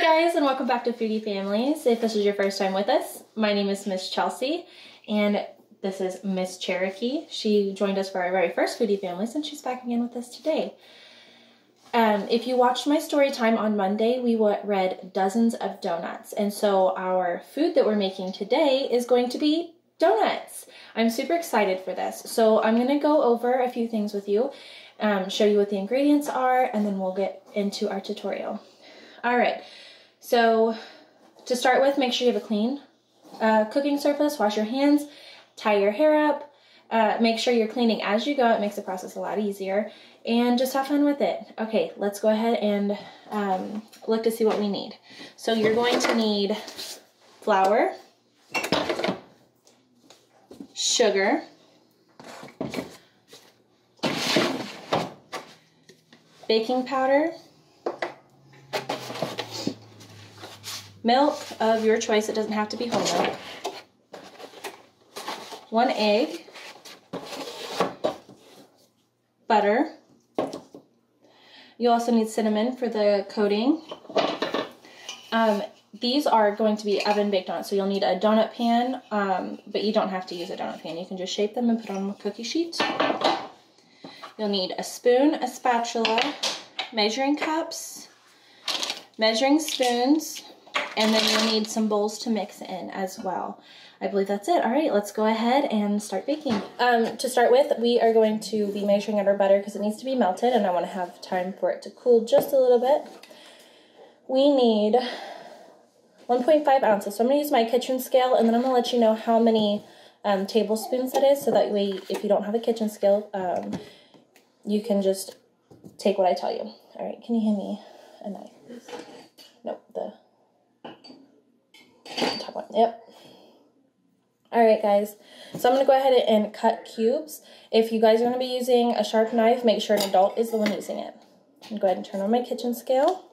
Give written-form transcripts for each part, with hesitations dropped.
guys, and welcome back to Foodie Families. If this is your first time with us, my name is Miss Chelsea, and this is Miss Cherokee. She joined us for our very first Foodie Families, and she's back again with us today. If you watched my story time on Monday, we read dozens of donuts, and so our food that we're making today is going to be donuts. I'm super excited for this. So I'm going to go over a few things with you, show you what the ingredients are, and then we'll get into our tutorial. All right, so to start with, make sure you have a clean cooking surface. Wash your hands, tie your hair up, make sure you're cleaning as you go. It makes the process a lot easier, and just have fun with it. Okay, let's go ahead and look to see what we need. So you're going to need flour, sugar, baking powder, milk of your choice. It doesn't have to be whole milk, 1 egg, butter. You also need cinnamon for the coating. These are going to be oven baked donuts, so you'll need a donut pan, but you don't have to use a donut pan. You can just shape them and put on a cookie sheet. You'll need a spoon, a spatula, measuring cups, measuring spoons, and then you'll need some bowls to mix in as well. I believe that's it. All right, let's go ahead and start baking. To start with, we are going to be measuring out our butter because it needs to be melted, and I want to have time for it to cool just a little bit. We need 1.5 ounces. So I'm going to use my kitchen scale, and then I'm going to let you know how many tablespoons that is, so that way if you don't have a kitchen scale, you can just take what I tell you. All right, can you hand me a knife? Nope, the top one. Yep. All right, guys. So I'm going to go ahead and cut cubes. If you guys are going to be using a sharp knife, make sure an adult is the one using it. I'm going to go ahead and turn on my kitchen scale.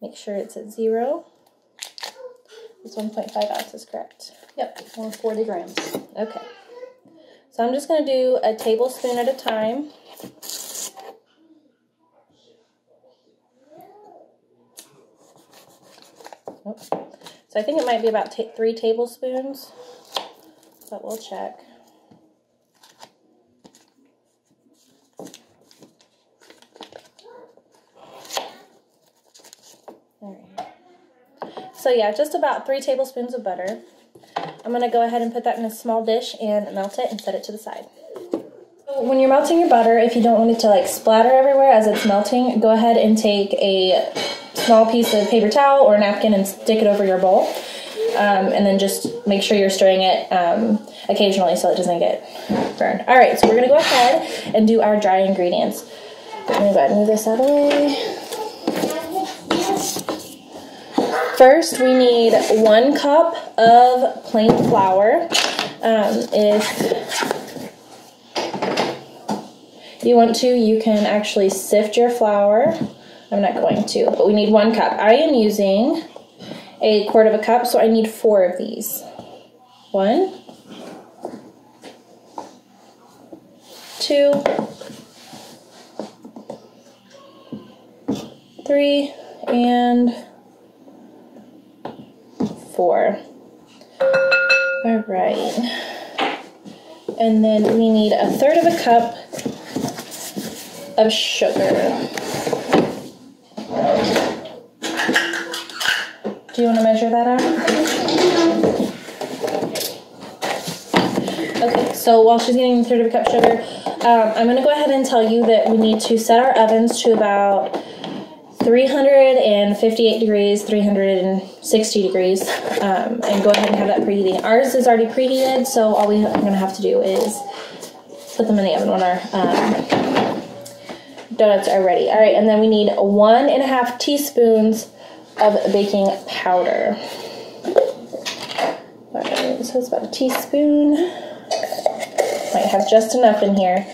Make sure it's at 0. It's 1.5 ounces, correct? Yep, 40 grams. Okay. So I'm just going to do a tablespoon at a time. Oops. So I think it might be about 3 tablespoons, but we'll check. All right. So yeah, just about 3 tablespoons of butter. I'm going to go ahead and put that in a small dish and melt it and set it to the side. So when you're melting your butter, if you don't want it to like splatter everywhere as it's melting, go ahead and take a small piece of paper towel or a napkin and stick it over your bowl. And then just make sure you're stirring it occasionally so it doesn't get burned. All right, so we're going to go ahead and do our dry ingredients. I'm going to go ahead and move this out of the way. First, we need 1 cup of plain flour. If you want to, you can actually sift your flour. I'm not going to, but we need 1 cup. I am using a 1/4 cup, so I need 4 of these. 1, 2, 3, and 4. All right. And then we need 1/3 cup of sugar. Do you want to measure that out? Okay, so while she's getting 1/3 cup sugar, I'm going to go ahead and tell you that we need to set our ovens to about 358 degrees, 360 degrees, and go ahead and have that preheating. Ours is already preheated, so all we're going to have to do is put them in the oven when our donuts are ready. All right, and then we need 1.5 teaspoons of baking powder. All right, so it's about a teaspoon. Might have just enough in here.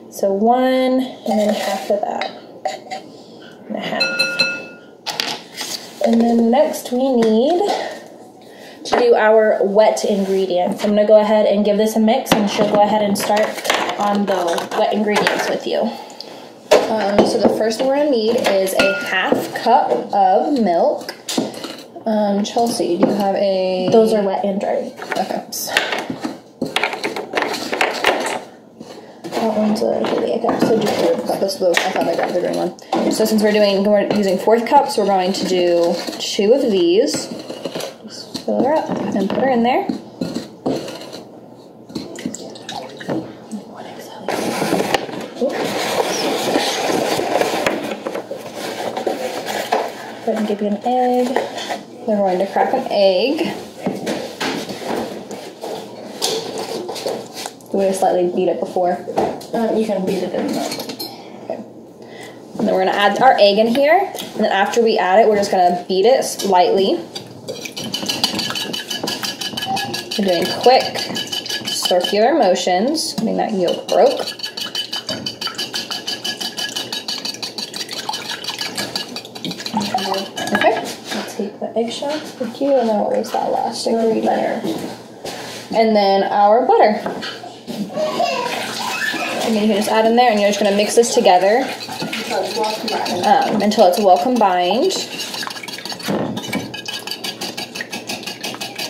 So 1 and then half of that. And a half. And then next we need to to do our wet ingredients. I'm going to go ahead and give this a mix, and she'll go ahead and start on the wet ingredients with you. So the first thing we're going to need is a 1/2 cup of milk. Chelsea, do you have a... Those are wet and dry. Okay. That one's a okay, so do 4th cup. That's the, I thought I grabbed the green one. So since we're using 4th cup, so we're going to do 2 of these. Just fill her up and put her in there. Go ahead and give you an egg. We're going to crack an egg. Do we slightly beat it before? You can beat it in milk. Okay. And then we're going to add our egg in here. And then after we add it, we're just going to beat it lightly. We're doing quick circular motions, getting that yolk broke. Okay. I'll take the eggshell. Thank you. And then what was that last ingredient? Butter. And then our butter. And then you can just add in there, and you're just going to mix this together until it's well combined.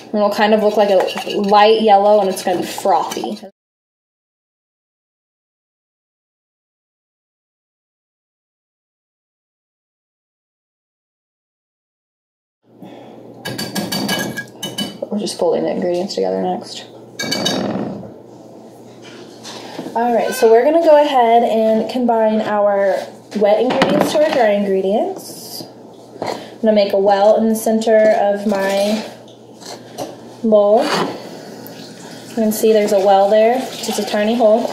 And it'll kind of look like a light yellow, and it's going to be frothy. We're just folding the ingredients together next. Alright, so we're going to go ahead and combine our wet ingredients to our dry ingredients. I'm going to make a well in the center of my bowl. You can see there's a well there, just a tiny hole.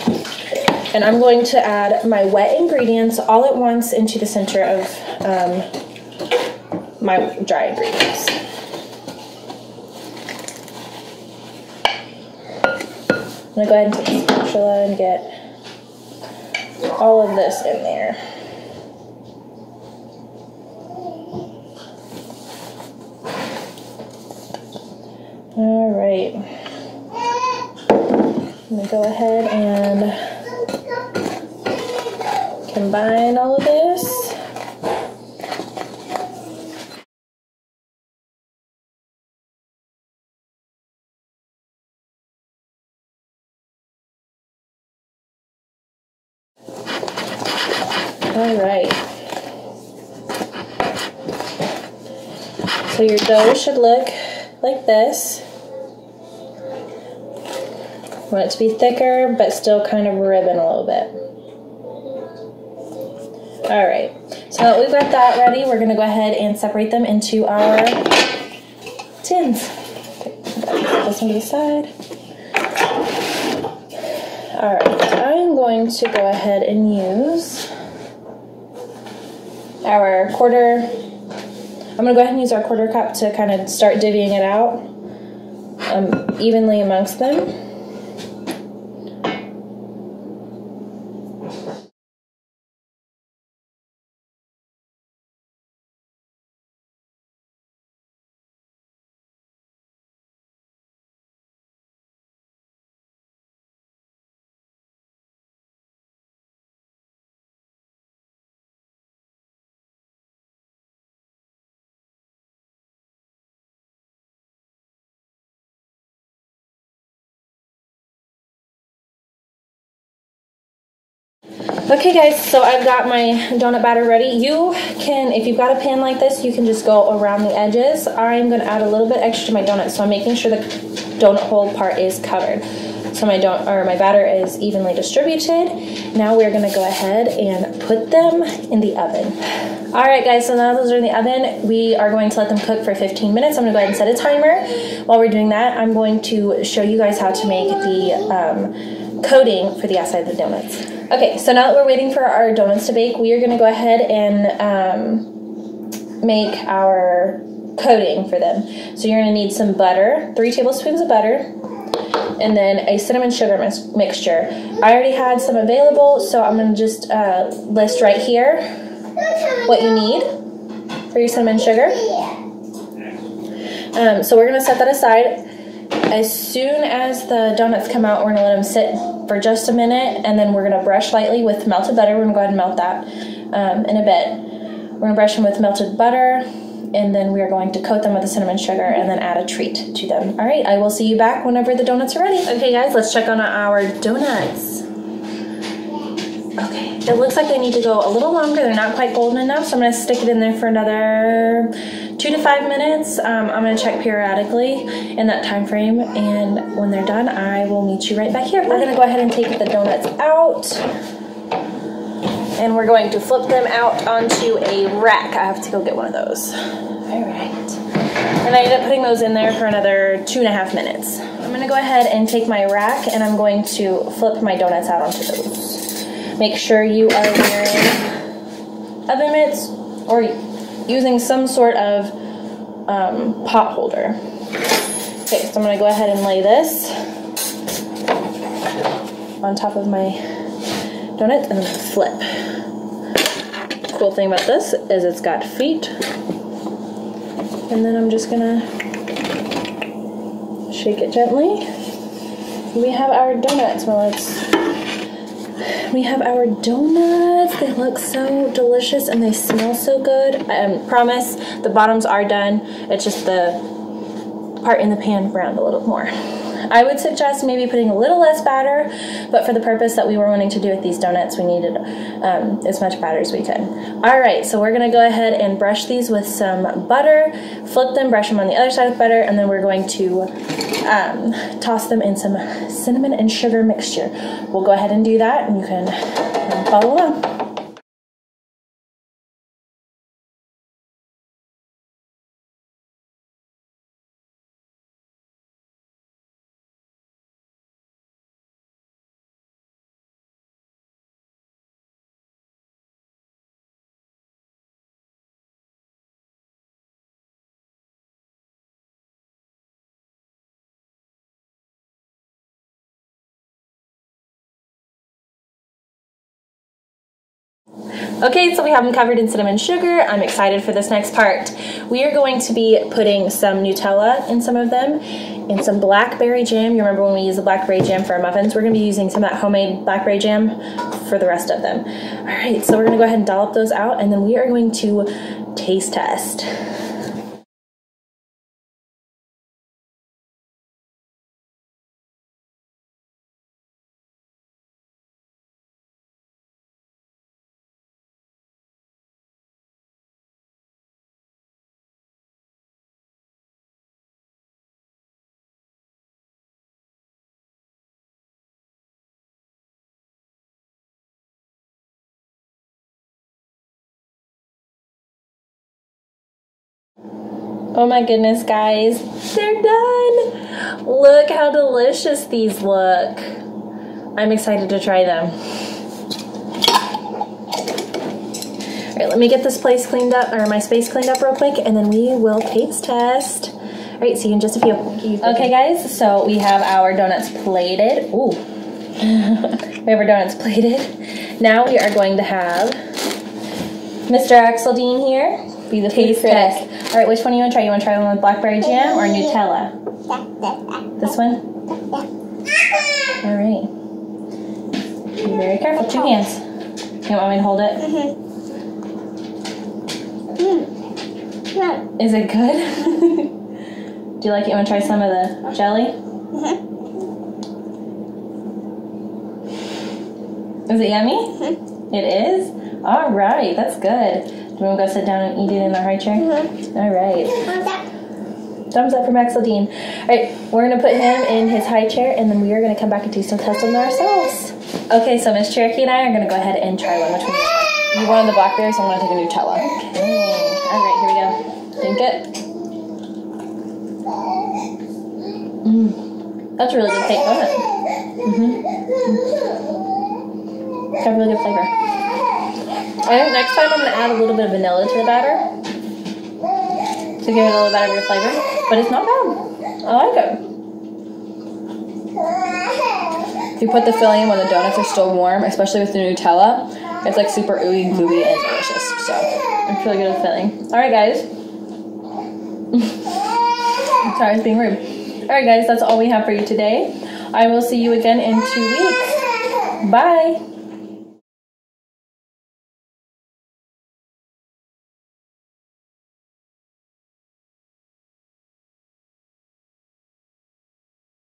And I'm going to add my wet ingredients all at once into the center of my dry ingredients. I'm going to go ahead and take a spatula and get all of this in there. Alright. I'm going to go ahead and combine all of this. Alright, so your dough should look like this. You want it to be thicker, but still kind of ribbon a little bit. Alright, so now that we've got that ready, we're going to go ahead and separate them into our tins. Okay, put this one to the side. Alright, I'm going to go ahead and use our quarter, I'm going to go ahead and use our 1/4 cup to kind of start divvying it out evenly amongst them. Okay guys, so I've got my donut batter ready. You can, if you've got a pan like this, you can just go around the edges. I'm going to add a little bit extra to my donut, so I'm making sure the donut hole part is covered. So my batter is evenly distributed. Now we're going to go ahead and put them in the oven. Alright guys, so now those are in the oven, we are going to let them cook for 15 minutes. I'm going to go ahead and set a timer. While we're doing that, I'm going to show you guys how to make the coating for the outside of the donuts. Okay, so now that we're waiting for our donuts to bake, we are going to go ahead and make our coating for them. So you're going to need some butter, 3 tablespoons of butter, and then a cinnamon sugar mixture. I already had some available, so I'm going to just list right here what you need for your cinnamon sugar. So we're gonna set that aside. As soon as the donuts come out, we're gonna let them sit for just a minute, and then we're gonna brush lightly with melted butter. We're gonna go ahead and melt that in a bit. We're gonna brush them with melted butter, and then we are going to coat them with the cinnamon sugar and then add a treat to them. All right, I will see you back whenever the donuts are ready. Okay guys, let's check on our donuts. Okay, it looks like they need to go a little longer. They're not quite golden enough, so I'm gonna stick it in there for another 2 to 5 minutes. I'm gonna check periodically in that time frame, and when they're done, I will meet you right back here. We're gonna go ahead and take the donuts out, and we're going to flip them out onto a rack. I have to go get one of those. All right. And I ended up putting those in there for another 2.5 minutes. I'm gonna go ahead and take my rack, and I'm going to flip my donuts out onto those. Make sure you are wearing oven mitts or using some sort of pot holder. Okay, so I'm gonna go ahead and lay this on top of my donut and then flip. Cool thing about this is it's got feet. And then I'm just gonna shake it gently. We have our donuts. We have our donuts. They look so delicious and they smell so good. I promise the bottoms are done. It's just the part in the pan browned a little more. I would suggest maybe putting a little less batter, but for the purpose that we were wanting to do with these donuts, we needed as much batter as we could. All right, so we're gonna go ahead and brush these with some butter, flip them, brush them on the other side with butter, and then we're going to toss them in some cinnamon and sugar mixture. We'll go ahead and do that, and you can follow along. Okay, so we have them covered in cinnamon sugar. I'm excited for this next part. We are going to be putting some Nutella in some of them and some blackberry jam. You remember when we used the blackberry jam for our muffins? We're gonna be using some of that homemade blackberry jam for the rest of them. All right, so we're gonna go ahead and dollop those out, and then we are going to taste test. Oh my goodness, guys, they're done. Look how delicious these look. I'm excited to try them. All right, let me get this place cleaned up, or my space cleaned up real quick, and then we will taste test. All right, see you in just a few. Okay, guys, so we have our donuts plated. Ooh. We have our donuts plated. Now we are going to have Mr. Axeldine here be the taste test. All right, which one do you want to try? You want to try one with blackberry jam or Nutella? This one? All right. Be very careful. 2 hands. You want me to hold it? Is it good? Do you like it? You want to try some of the jelly? Is it yummy? It is? All right, that's good. Do you want to go sit down and eat it in our high chair? All right. Thumbs up from Axeldine. All right, we're going to put him in his high chair, and then we are going to come back and taste and test them ourselves. Okay, so Miss Cherokee and I are going to go ahead and try one. Which one? You wanted the blackberry, so I'm going to take a Nutella. Okay. All right, here we go. Think it. That's a really good fake donut. It's got really good flavor. I think next time I'm going to add a little bit of vanilla to the batter to give it a little bit of your flavor, but it's not bad. I like it. If you put the filling in when the donuts are still warm, especially with the Nutella, it's like super ooey gooey and delicious. So it's really good with filling. All right, guys. Sorry, I was being rude. Alright guys, that's all we have for you today. I will see you again in 2 weeks. Bye!